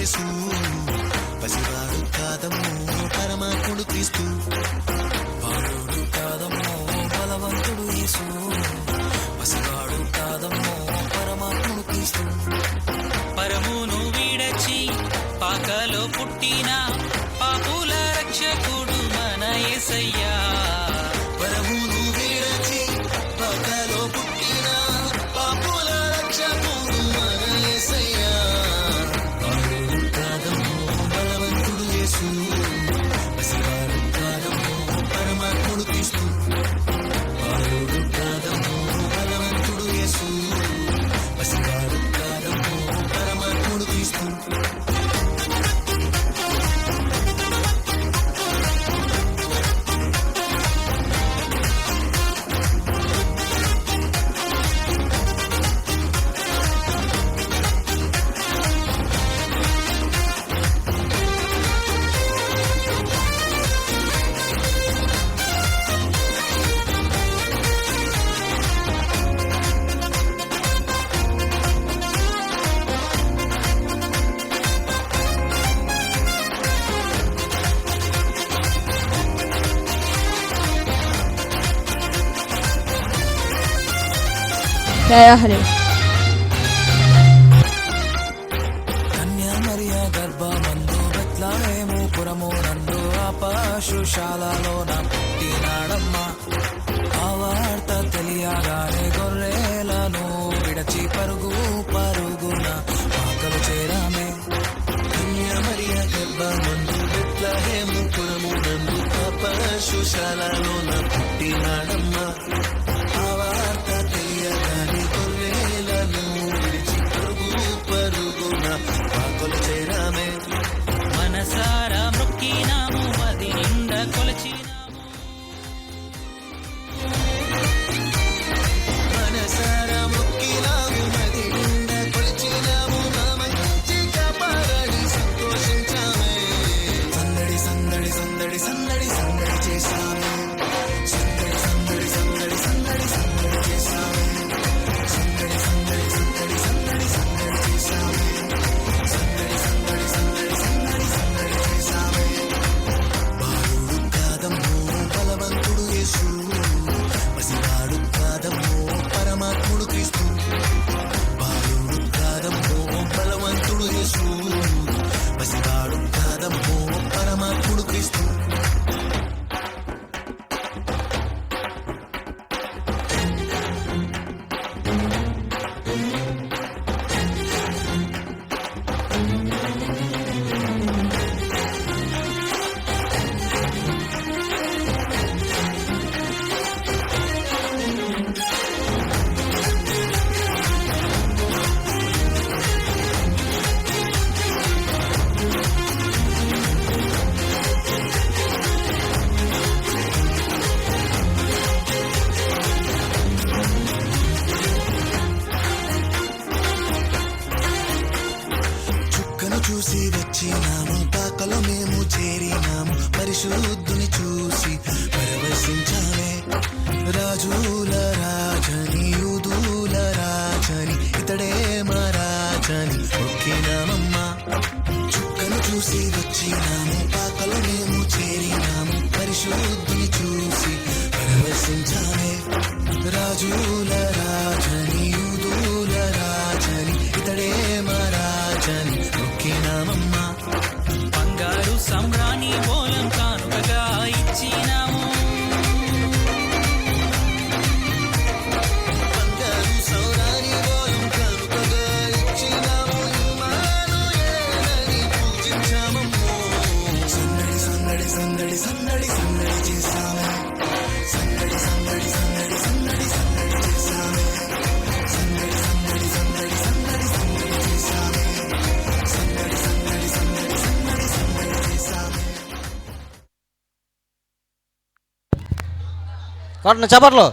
యేసు, పసివాడు కాదమ్మో పరమాత్ముడు క్రీస్తు. బాలుడు కాదమ్మో బలవంతుడు యేసు, పసివాడు కాదమ్మో పరమాత్ముడు క్రీస్తు. పరమును విడచి పాకలో పుట్టిన పాపుల రక్షకుడు మన యేసయ్యా. పరమును విడచి పాకలో పుట్టిన పాపుల రక్షకుడు మన యేసయ్యా. బాలుడు కాదమ్మో బలవంతుడు యేసు, పసివాడు కాదమ్మో పరమాత్ముడు క్రీస్తు. బాలుడు కాదమ్మో బలవంతుడు యేసు, పసివాడు కాదమ్మో పరమాత్ముడు క్రీస్తు. హరే కన్యా మరియా గర్భమందు బెత్లెహేము పురము నందు ఆ పశుశాలలోన పుట్టినాడమ్మా. ఆ వార్త తెలియగానే గొర్రెలను విడచి పరుగు పరుగున పాకలు చేరామే. కన్యా మరియా గర్భమందు బెత్లెహేము పురము నందు ఆ పశుశాలలోన పుట్టినాడమ్మా. ఆ వార్త తెలియగానే గొర్రెలను విడిచి పరుగు పరుగున పాకలు చేరామే. మనసారా మొక్కినాము మది నిండా కొలచినాము. మనసారా మొక్కినాము మది నిండా కొలిచినాము. మా మంచి కాపాడని సంతోషించామే. సందడి సందడి సందడి సందడి సందడి చేశామే. సందడి సందడి సందడి సందడి సందడి చేశామే. సందడి సందడి సందడి సందడి సందడి చేశామే. సందడి సందడి సందడి సందడి సందడి చేశామే. బాలుడు కాదమ్మో బలవంతుడు యేసు, పసివాడు కాదమ్మో పరమాత్ముడు క్రీస్తు. బాలుడు కాదమ్మో బలవంతుడు యేసు, పసివాడు కాదమ్మో పరమాత్ముడు క్రీస్తు. చుక్కను చూసి వచ్చినాము, పాకలో మేము చేరినాము. పరిశుద్ధుని చూసి పరవశించామే. రాజుల రాజని యూదుల రాజని ఇతడే మా రాజని మొక్కినామమ్మా. చుక్కను చూసి వచ్చినాము, పాకలో మేము చేరినాము. పరిశుద్ధుని చూసి పరవశించామే. రాజుల రాజని యూదుల రాజని ఇతడే మా రాజని మొక్కినామమ్మా. బంగారు సమ్రాణి మూలం కానుకగా ఇచ్చినాము. బంగారు సౌరాని బోలం కానుకగా ఇచ్చినాము. ఇమ్మానుయేలని పూజించామమ్మో. సందడి సందడి సందడి సందడి సందడి చేశామే. సందడి సందడి సందడి సందడి సందడి చేశామే. సందడి సందడి సందడి సందడి సందడి చేశామే. సందడి సందడి సందడి సందడి సందడి చేశామే. కొట్టండి చప్పట్లు.